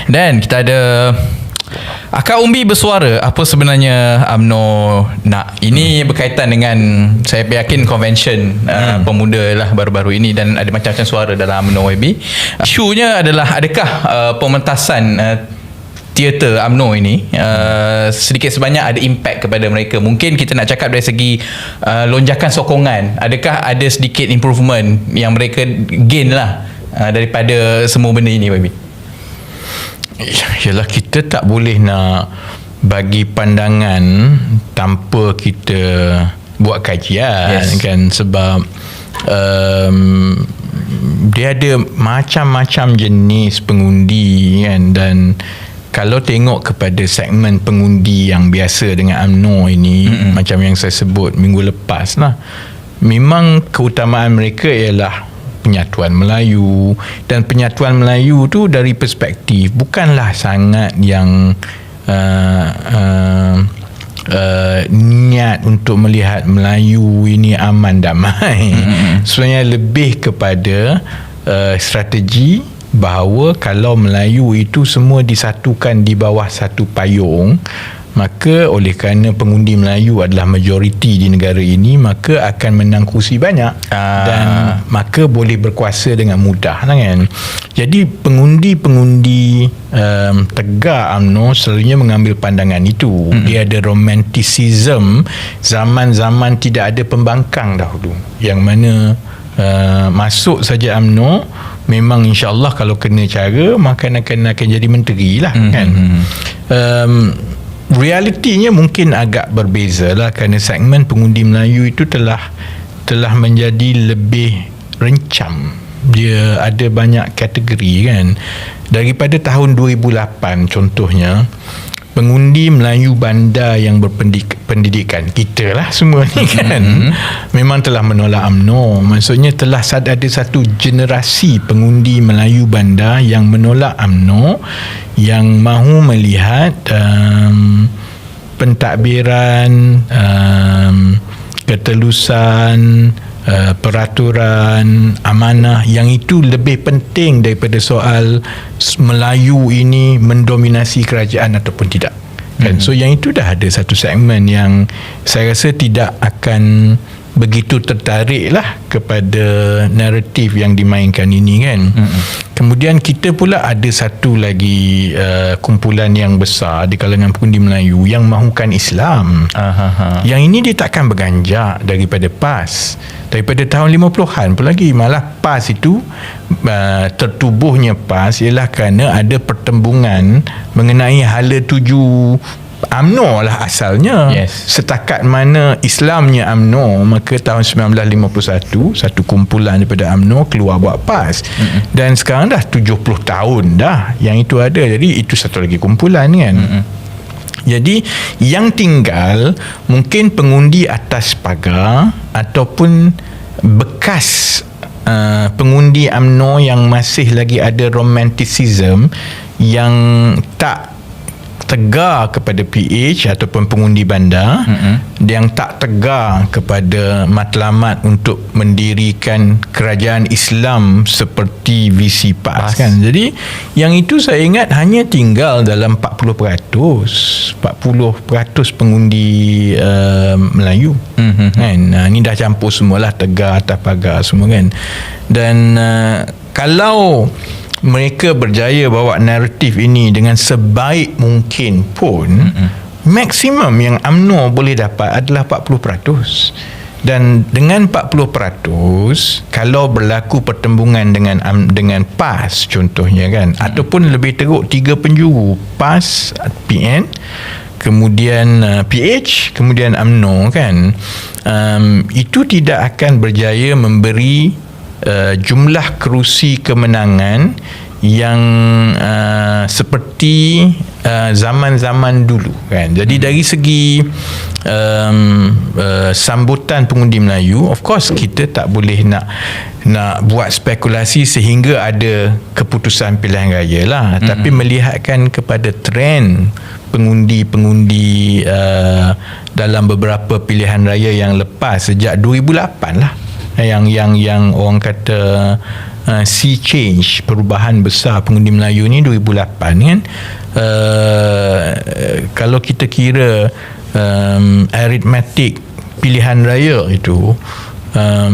Dan kita ada Akak Umbi bersuara. Apa sebenarnya UMNO nak? Ini berkaitan dengan, saya yakin, konvensyen pemuda lah baru-baru ini, dan ada macam-macam suara dalam UMNO YB. Isunya adalah adakah pementasan teater UMNO ini sedikit sebanyak ada impact kepada mereka. Mungkin kita nak cakap dari segi lonjakan sokongan, adakah ada sedikit improvement yang mereka gain lah daripada semua benda ini, YB? Yalah, kita tak boleh nak bagi pandangan tanpa kita buat kajian, kan, sebab dia ada macam-macam jenis pengundi, kan, dan kalau tengok kepada segmen pengundi yang biasa dengan UMNO ini, macam yang saya sebut minggu lepas lah, memang keutamaan mereka ialah penyatuan Melayu, dan penyatuan Melayu tu dari perspektif bukanlah sangat yang niat untuk melihat Melayu ini aman damai. Sebenarnya lebih kepada strategi bahawa kalau Melayu itu semua disatukan di bawah satu payung, maka oleh kerana pengundi Melayu adalah majoriti di negara ini, maka akan menang kursi banyak dan maka boleh berkuasa dengan mudah, kan. Jadi pengundi-pengundi tegak UMNO selalunya mengambil pandangan itu. Dia ada romanticism zaman-zaman tidak ada pembangkang dahulu, yang mana masuk saja UMNO memang insya-Allah kalau kena cara maka akan jadi menteri lah, kan. Realitinya mungkin agak berbeza lah, kerana segmen pengundi Melayu itu telah menjadi lebih rencam. Dia ada banyak kategori, kan. Daripada tahun 2008 contohnya, pengundi Melayu bandar yang berpendidikan, kita lah semua ni, kan, memang telah menolak UMNO. Maksudnya telah ada satu generasi pengundi Melayu bandar yang menolak UMNO, yang mahu melihat pentadbiran, ketelusan, peraturan, amanah, yang itu lebih penting daripada soal Melayu ini mendominasi kerajaan ataupun tidak, kan. So yang itu dah ada satu segmen yang saya rasa tidak akan begitu tertarik lah kepada naratif yang dimainkan ini, kan. Kemudian kita pula ada satu lagi kumpulan yang besar di kalangan pengundi Melayu yang mahukan Islam. Yang ini dia takkan berganjak daripada PAS, daripada tahun 50-an pun lagi. Malah PAS itu, tertubuhnya PAS ialah kerana ada pertembungan mengenai hala tuju UMNO lah asalnya. Setakat mana Islamnya UMNO, maka tahun 1951 satu kumpulan daripada UMNO keluar buat PAS. Dan sekarang dah 70 tahun dah yang itu ada. Jadi itu satu lagi kumpulan, kan. Jadi yang tinggal mungkin pengundi atas pagar ataupun bekas pengundi UMNO yang masih lagi ada romanticism, yang tak tegar kepada PH ataupun pengundi bandar, yang tak tegar kepada matlamat untuk mendirikan kerajaan Islam seperti visi PAS, kan. Jadi yang itu saya ingat hanya tinggal dalam 40% pengundi Melayu, kan. Ini dah campur semualah, tegar, atas pagar semua, kan. Dan kalau mereka berjaya bawa naratif ini dengan sebaik mungkin pun, maksimum yang UMNO boleh dapat adalah 40%. Dan dengan 40%, kalau berlaku pertembungan dengan PAS contohnya, kan, ataupun lebih teruk 3 penjuru, PAS, PN, kemudian PH, kemudian UMNO, kan, itu tidak akan berjaya memberi jumlah kerusi kemenangan yang seperti zaman-zaman dulu, kan. Jadi dari segi sambutan pengundi Melayu, of course kita tak boleh nak buat spekulasi sehingga ada keputusan pilihan raya lah. Tapi melihatkan kepada trend pengundi dalam beberapa pilihan raya yang lepas sejak 2008 lah, yang orang kata sea change, perubahan besar pengundi Melayu ni 2008 kan. Kalau kita kira aritmetik pilihan raya itu,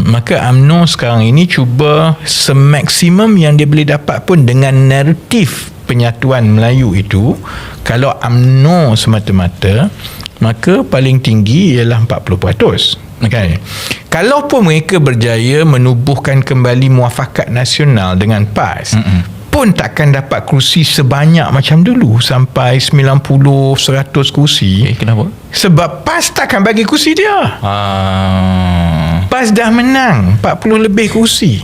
maka UMNO sekarang ini cuba semaksimum yang dia boleh dapat pun dengan naratif penyatuan Melayu itu. Kalau UMNO semata-mata, maka paling tinggi ialah 40%. Okay. Kalaupun mereka berjaya menubuhkan kembali muafakat nasional dengan PAS, pun takkan dapat kerusi sebanyak macam dulu sampai 90-100 kerusi. Kenapa? Sebab PAS takkan bagi kerusi dia. PAS dah menang 40 lebih kerusi,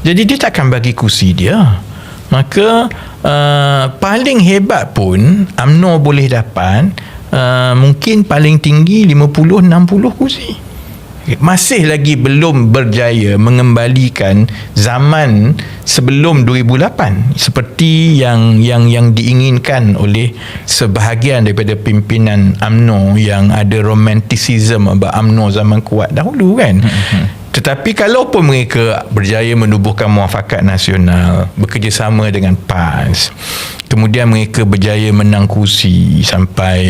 jadi dia takkan bagi kerusi dia. Maka paling hebat pun UMNO boleh dapat mungkin paling tinggi 50-60 kerusi. Masih lagi belum berjaya mengembalikan zaman sebelum 2008 seperti yang diinginkan oleh sebahagian daripada pimpinan UMNO yang ada romanticism UMNO zaman kuat dahulu kan. Tetapi kalaupun mereka berjaya menubuhkan muafakat nasional, bekerjasama dengan PAS, kemudian mereka berjaya menang kursi sampai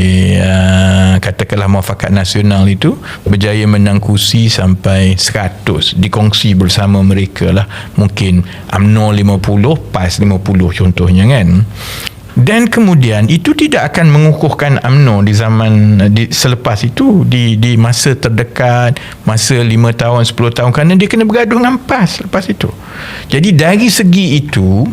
katakanlah muafakat nasional itu berjaya menang kursi sampai 100, dikongsi bersama mereka lah, mungkin UMNO 50, PAS 50 contohnya kan. Dan kemudian itu tidak akan mengukuhkan UMNO di zaman selepas itu, di masa terdekat, masa 5 tahun 10 tahun, kerana dia kena bergaduh dengan PAS lepas itu. Jadi dari segi itu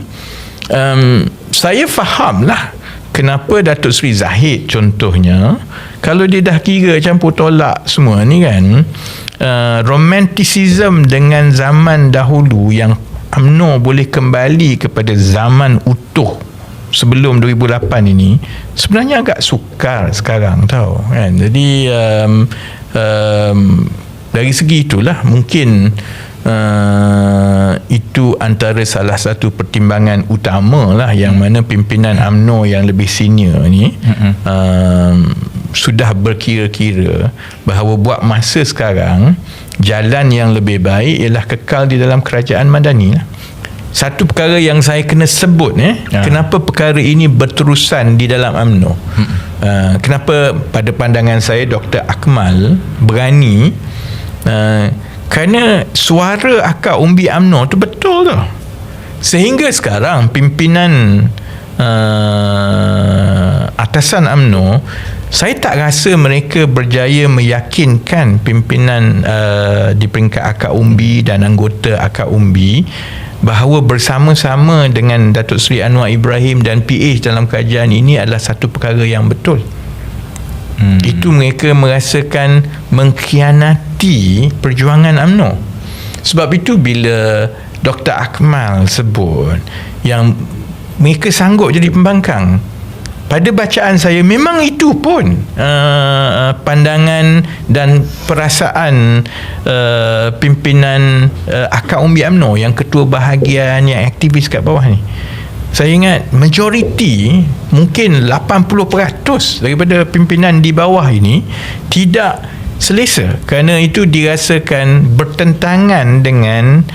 saya fahamlah kenapa Datuk Seri Zahid contohnya, kalau dia dah kira campur tolak semua ni kan, romanticism dengan zaman dahulu yang UMNO boleh kembali kepada zaman utuh sebelum 2008 ini, sebenarnya agak sukar sekarang tau kan. Jadi dari segi itulah mungkin itu antara salah satu pertimbangan utama lah yang mana pimpinan UMNO yang lebih senior ni sudah berkira-kira bahawa buat masa sekarang jalan yang lebih baik ialah kekal di dalam kerajaan madani lah. Satu perkara yang saya kena sebut kenapa perkara ini berterusan di dalam UMNO, kenapa pada pandangan saya Dr. Akmal berani, kerana suara akar umbi UMNO tu betul tu, sehingga sekarang pimpinan atasan UMNO, saya tak rasa mereka berjaya meyakinkan pimpinan di peringkat akar umbi dan anggota akar umbi bahawa bersama-sama dengan Datuk Seri Anwar Ibrahim dan PH dalam kajian ini adalah satu perkara yang betul. Itu mereka merasakan mengkhianati perjuangan UMNO. Sebab itu bila Dr. Akmal sebut yang mereka sanggup jadi pembangkang, pada bacaan saya memang itu pun pandangan dan perasaan pimpinan akar umbi UMNO, yang ketua bahagian, yang aktivis kat bawah ni. Saya ingat majoriti, mungkin 80% daripada pimpinan di bawah ini tidak selesa, kerana itu dirasakan bertentangan dengan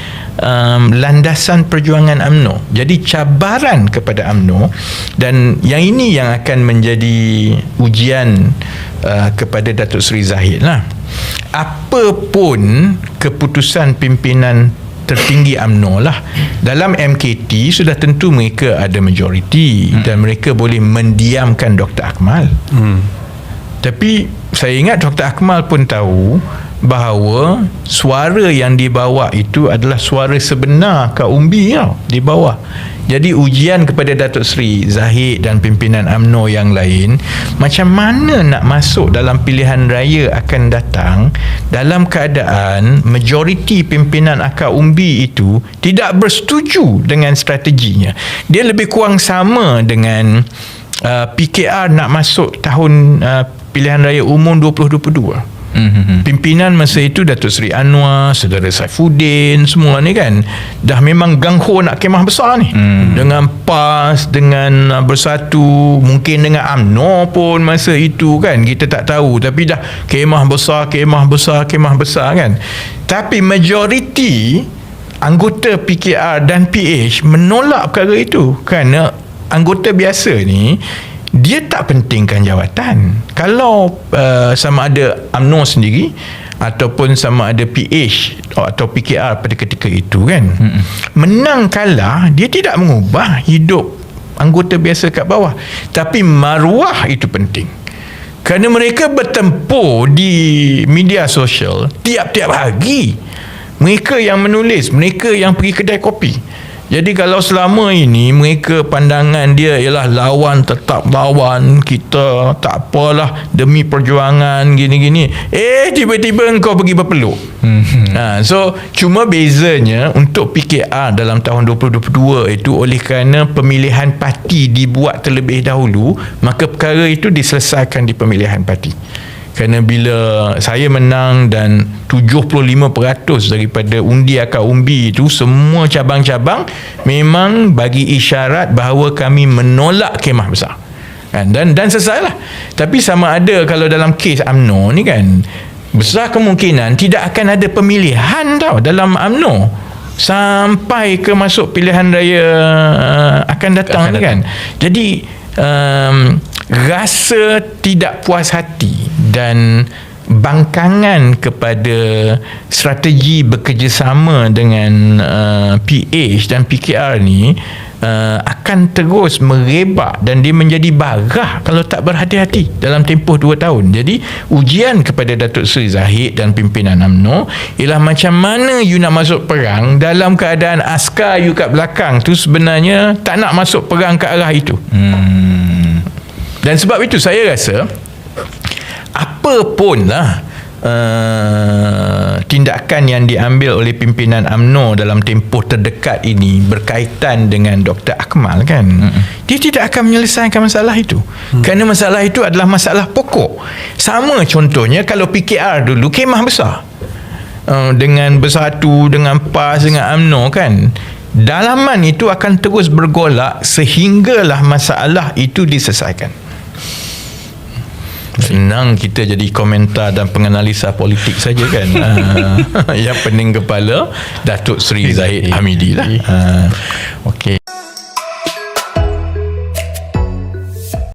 landasan perjuangan UMNO. Jadi cabaran kepada UMNO, dan yang ini yang akan menjadi ujian kepada Datuk Seri Zahid lah. Apapun keputusan pimpinan tertinggi UMNO lah, dalam MKT sudah tentu mereka ada majoriti dan mereka boleh mendiamkan Dr. Akmal. Tapi saya ingat Dr. Akmal pun tahu bahawa suara yang dibawa itu adalah suara sebenar kaum umbi di bawah. Jadi ujian kepada Datuk Seri Zahid dan pimpinan UMNO yang lain, macam mana nak masuk dalam pilihan raya akan datang dalam keadaan majoriti pimpinan akar umbi itu tidak bersetuju dengan strateginya. Dia lebih kurang sama dengan PKR nak masuk tahun pilihan raya umum 2022. Pimpinan masa itu Datuk Seri Anwar, Saudara Saifuddin, semua ni kan dah memang gangho nak kemah besar ni. Dengan PAS, dengan Bersatu, mungkin dengan UMNO pun masa itu kan, kita tak tahu, tapi dah kemah besar kan. Tapi majoriti anggota PKR dan PH menolak perkara itu kerana anggota biasa ni dia tak pentingkan jawatan. Kalau sama ada UMNO sendiri ataupun sama ada PH atau PKR pada ketika itu kan, menang kalah dia tidak mengubah hidup anggota biasa kat bawah, tapi maruah itu penting. Kerana mereka bertempur di media sosial tiap-tiap hari. Mereka yang menulis, mereka yang pergi kedai kopi. Jadi kalau selama ini mereka pandangan dia ialah lawan, tetap lawan, kita tak apalah demi perjuangan gini-gini, tiba-tiba engkau pergi berpeluk. So cuma bezanya untuk PKR dalam tahun 2022 itu, oleh kerana pemilihan parti dibuat terlebih dahulu, maka perkara itu diselesaikan di pemilihan parti. Kerana bila saya menang dan 75% daripada undi akar umbi itu, semua cabang-cabang memang bagi isyarat bahawa kami menolak kemah besar. Kan? Dan selesailah. Tapi sama ada kalau dalam kes UMNO ni kan, besar kemungkinan tidak akan ada pemilihan tau dalam UMNO sampai ke masuk pilihan raya akan datang ni kan. Jadi rasa tidak puas hati dan bangkangan kepada strategi bekerjasama dengan PH dan PKR ni akan terus merebak dan dia menjadi barah kalau tak berhati-hati dalam tempoh 2 tahun. Jadi ujian kepada Datuk Seri Zahid dan pimpinan UMNO ialah macam mana you nak masuk perang dalam keadaan askar you kat belakang tu sebenarnya tak nak masuk perang ke arah itu. Dan sebab itu saya rasa apa pun lah tindakan yang diambil oleh pimpinan UMNO dalam tempoh terdekat ini berkaitan dengan Dr. Akmal kan, dia tidak akan menyelesaikan masalah itu. Kerana masalah itu adalah masalah pokok. Sama contohnya kalau PKR dulu kemah besar dengan Bersatu, dengan PAS, dengan UMNO kan, dalaman itu akan terus bergolak sehinggalah masalah itu diselesaikan. Senang kita jadi komentar dan penganalisa politik saja kan. Yang pening kepala Datuk Seri Zahid Hamidi lah. Okey.